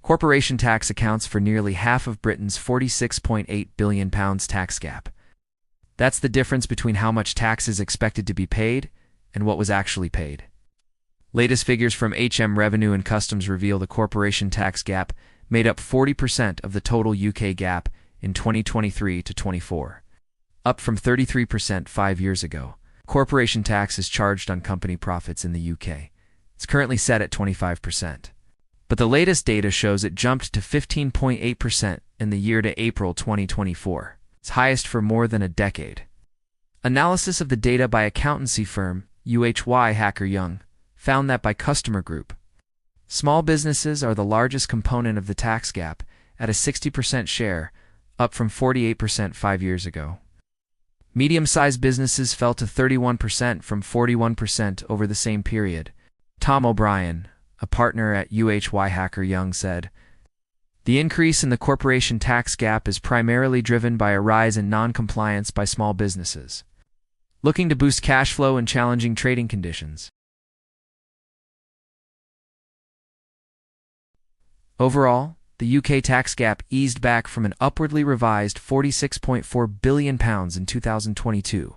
Corporation tax accounts for nearly half of Britain's £46.8 billion tax gap. That's the difference between how much tax is expected to be paid and what was actually paid. Latest figures from HM Revenue and Customs reveal the corporation tax gap made up 40% of the total UK gap in 2023 to 24, up from 33% 5 years ago. Corporation tax is charged on company profits in the UK. It's currently set at 25%. But the latest data shows it jumped to 15.8% in the year to April 2024, its highest for more than a decade. Analysis of the data by accountancy firm Hacker Young found that by customer group, small businesses are the largest component of the tax gap at a 60% share, up from 48% 5 years ago. Medium-sized businesses fell to 31% from 41% over the same period. Tom O'Brien, a partner at Hacker Young, said, "The increase in the corporation tax gap is primarily driven by a rise in non-compliance by small businesses, looking to boost cash flow in challenging trading conditions." Overall, the UK tax gap eased back from an upwardly revised £46.4 billion in 2022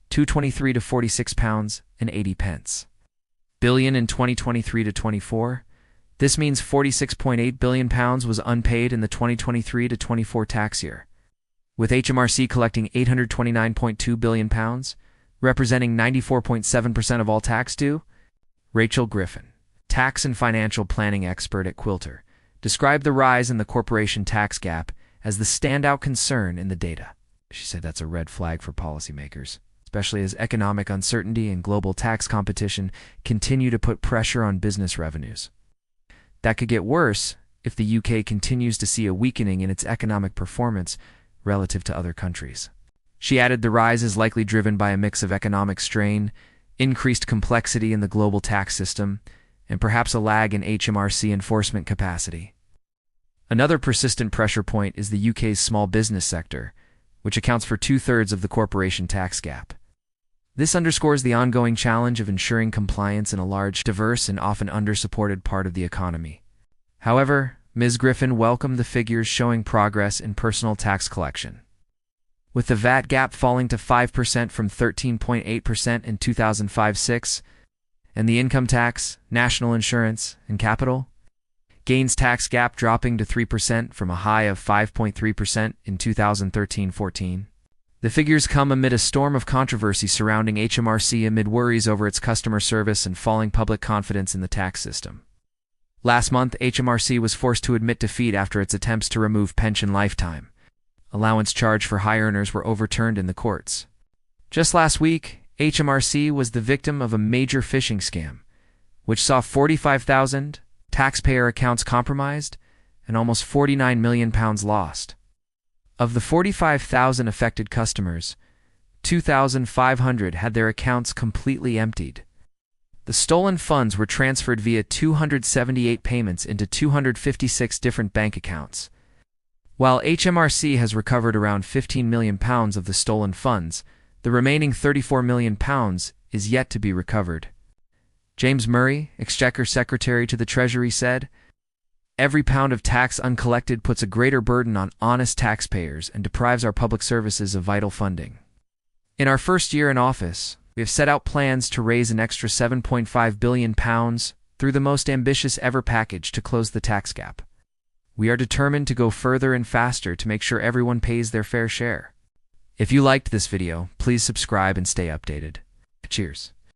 to £23 billion in 2023 to 24. This means £46.8 billion was unpaid in the 2023 to 24 tax year, with HMRC collecting £829.2 billion, representing 94.7% of all tax due. Rachel Griffin, tax and financial planning expert at Quilter, described the rise in the corporation tax gap as the standout concern in the data. She said that's a red flag for policymakers, especially as economic uncertainty and global tax competition continue to put pressure on business revenues. That could get worse if the UK continues to see a weakening in its economic performance relative to other countries. She added the rise is likely driven by a mix of economic strain, increased complexity in the global tax system, and perhaps a lag in HMRC enforcement capacity. Another persistent pressure point is the UK's small business sector, which accounts for 2/3 of the corporation tax gap. This underscores the ongoing challenge of ensuring compliance in a large, diverse, and often under-supported part of the economy. However, Ms. Griffin welcomed the figures showing progress in personal tax collection, with the VAT gap falling to 5% from 13.8% in 2005-06, and the income tax, national insurance, and capital gains tax gap dropping to 3% from a high of 5.3% in 2013-14. The figures come amid a storm of controversy surrounding HMRC amid worries over its customer service and falling public confidence in the tax system. Last month, HMRC was forced to admit defeat after its attempts to remove pension lifetime allowance charge for high earners were overturned in the courts. Just last week, HMRC was the victim of a major phishing scam, which saw 45,000 taxpayer accounts compromised and almost £49 million lost. Of the 45,000 affected customers, 2,500 had their accounts completely emptied. The stolen funds were transferred via 278 payments into 256 different bank accounts. While HMRC has recovered around £15 million of the stolen funds, the remaining £34 million is yet to be recovered. James Murray, Exchequer Secretary to the Treasury, said, "Every pound of tax uncollected puts a greater burden on honest taxpayers and deprives our public services of vital funding. In our first year in office, we have set out plans to raise an extra £7.5 billion through the most ambitious ever package to close the tax gap. We are determined to go further and faster to make sure everyone pays their fair share." If you liked this video, please subscribe and stay updated. Cheers.